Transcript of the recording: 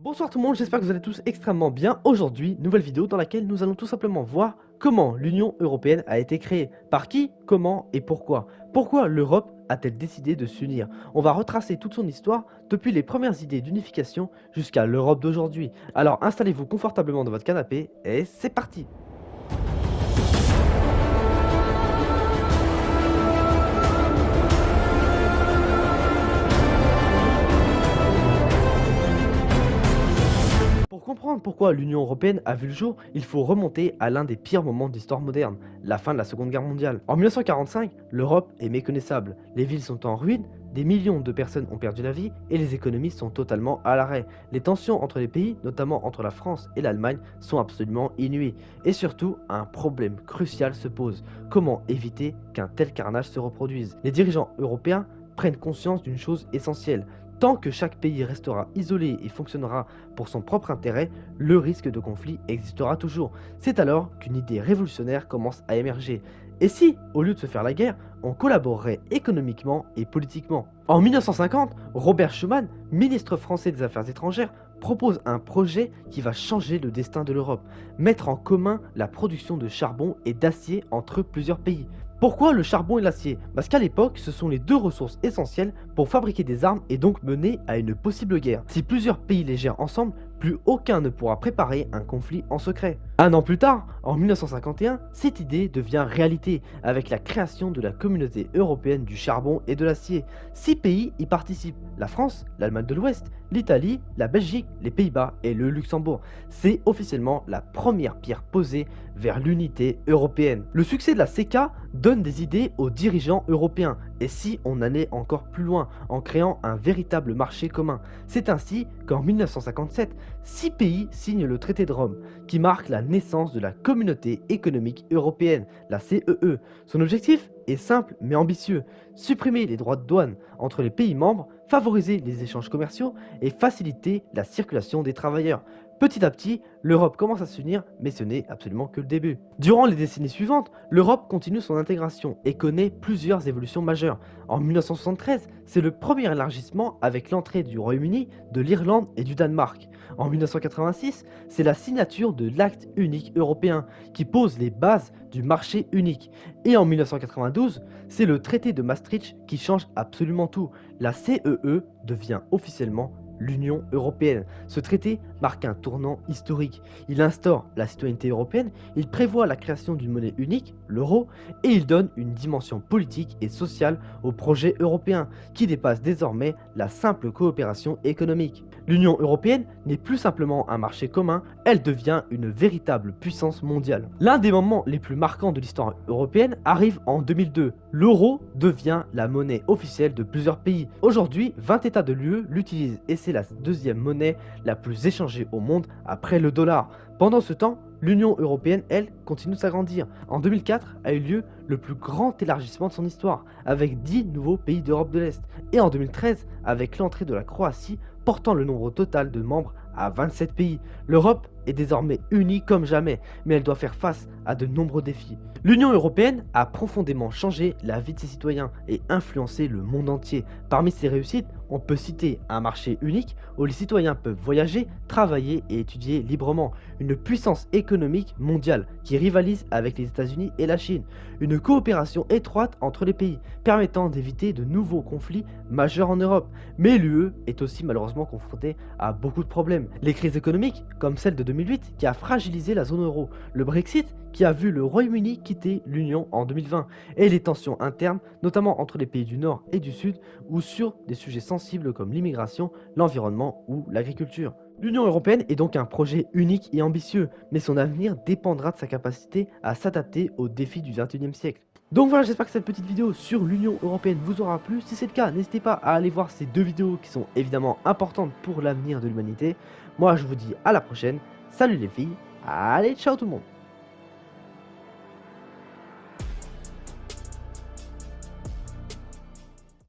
Bonsoir tout le monde, j'espère que vous allez tous extrêmement bien. Aujourd'hui, nouvelle vidéo dans laquelle nous allons tout simplement voir comment l'Union Européenne a été créée, par qui, comment et pourquoi. Pourquoi l'Europe a-t-elle décidé de s'unir? On va retracer toute son histoire depuis les premières idées d'unification jusqu'à l'Europe d'aujourd'hui. Alors installez-vous confortablement dans votre canapé et c'est parti! Pour comprendre pourquoi l'Union Européenne a vu le jour, il faut remonter à l'un des pires moments de l'histoire moderne, la fin de la Seconde Guerre mondiale. En 1945, l'Europe est méconnaissable, les villes sont en ruine, des millions de personnes ont perdu la vie et les économies sont totalement à l'arrêt. Les tensions entre les pays, notamment entre la France et l'Allemagne, sont absolument inouïes. Et surtout, un problème crucial se pose. Comment éviter qu'un tel carnage se reproduise? Les dirigeants européens prennent conscience d'une chose essentielle. Tant que chaque pays restera isolé et fonctionnera pour son propre intérêt, le risque de conflit existera toujours. C'est alors qu'une idée révolutionnaire commence à émerger. Et si, au lieu de se faire la guerre, on collaborerait économiquement et politiquement? En 1950, Robert Schuman, ministre français des Affaires étrangères, propose un projet qui va changer le destin de l'Europe, mettre en commun la production de charbon et d'acier entre plusieurs pays. Pourquoi le charbon et l'acier? Parce qu'à l'époque, ce sont les deux ressources essentielles pour fabriquer des armes et donc mener à une possible guerre. Si plusieurs pays les gèrent ensemble, plus aucun ne pourra préparer un conflit en secret. Un an plus tard, en 1951, cette idée devient réalité avec la création de la Communauté européenne du charbon et de l'acier. 6 pays y participent: la France, l'Allemagne de l'Ouest, l'Italie, la Belgique, les Pays-Bas et le Luxembourg. C'est officiellement la première pierre posée vers l'unité européenne. Le succès de la CECA donne des idées aux dirigeants européens. Et si on allait encore plus loin en créant un véritable marché commun? C'est ainsi qu'en 1957, 6 pays signent le traité de Rome, qui marque la naissance de la Communauté économique européenne, la CEE. Son objectif est simple mais ambitieux: supprimer les droits de douane entre les pays membres, favoriser les échanges commerciaux et faciliter la circulation des travailleurs. Petit à petit, l'Europe commence à s'unir, mais ce n'est absolument que le début. Durant les décennies suivantes, l'Europe continue son intégration et connaît plusieurs évolutions majeures. En 1973, c'est le premier élargissement avec l'entrée du Royaume-Uni, de l'Irlande et du Danemark. En 1986, c'est la signature de l'Acte unique européen qui pose les bases du marché unique. Et en 1992, c'est le traité de Maastricht qui change absolument tout. La CEE devient officiellement l'Union européenne. Ce traité marque un tournant historique. Il instaure la citoyenneté européenne, il prévoit la création d'une monnaie unique, l'euro, et il donne une dimension politique et sociale au projet européen, qui dépasse désormais la simple coopération économique. L'Union européenne n'est plus simplement un marché commun, elle devient une véritable puissance mondiale. L'un des moments les plus marquants de l'histoire européenne arrive en 2002. L'euro devient la monnaie officielle de plusieurs pays. Aujourd'hui, 20 États de l'UE l'utilisent et c'est la deuxième monnaie la plus échangée au monde après le dollar. Pendant ce temps, l'Union européenne, elle, continue de s'agrandir. En 2004 a eu lieu le plus grand élargissement de son histoire, avec 10 nouveaux pays d'Europe de l'Est. Et en 2013, avec l'entrée de la Croatie, portant le nombre total de membres à 27 pays. L'Europe est désormais unie comme jamais, mais elle doit faire face à de nombreux défis. L'Union européenne a profondément changé la vie de ses citoyens et influencé le monde entier. Parmi ses réussites, on peut citer un marché unique où les citoyens peuvent voyager, travailler et étudier librement, une puissance économique mondiale qui rivalise avec les États-Unis et la Chine, une coopération étroite entre les pays permettant d'éviter de nouveaux conflits majeurs en Europe. Mais l'UE est aussi malheureusement confrontée à beaucoup de problèmes. Les crises économiques, comme celle de 2008 qui a fragilisé la zone euro, le Brexit qui a vu le Royaume-Uni quitter l'Union en 2020, et les tensions internes, notamment entre les pays du Nord et du Sud, ou sur des sujets sensibles comme l'immigration, l'environnement ou l'agriculture. L'Union européenne est donc un projet unique et ambitieux, mais son avenir dépendra de sa capacité à s'adapter aux défis du XXIe siècle. Donc voilà, j'espère que cette petite vidéo sur l'Union européenne vous aura plu. Si c'est le cas, n'hésitez pas à aller voir ces deux vidéos qui sont évidemment importantes pour l'avenir de l'humanité. Moi, je vous dis à la prochaine. Salut les filles. Allez, ciao tout le monde.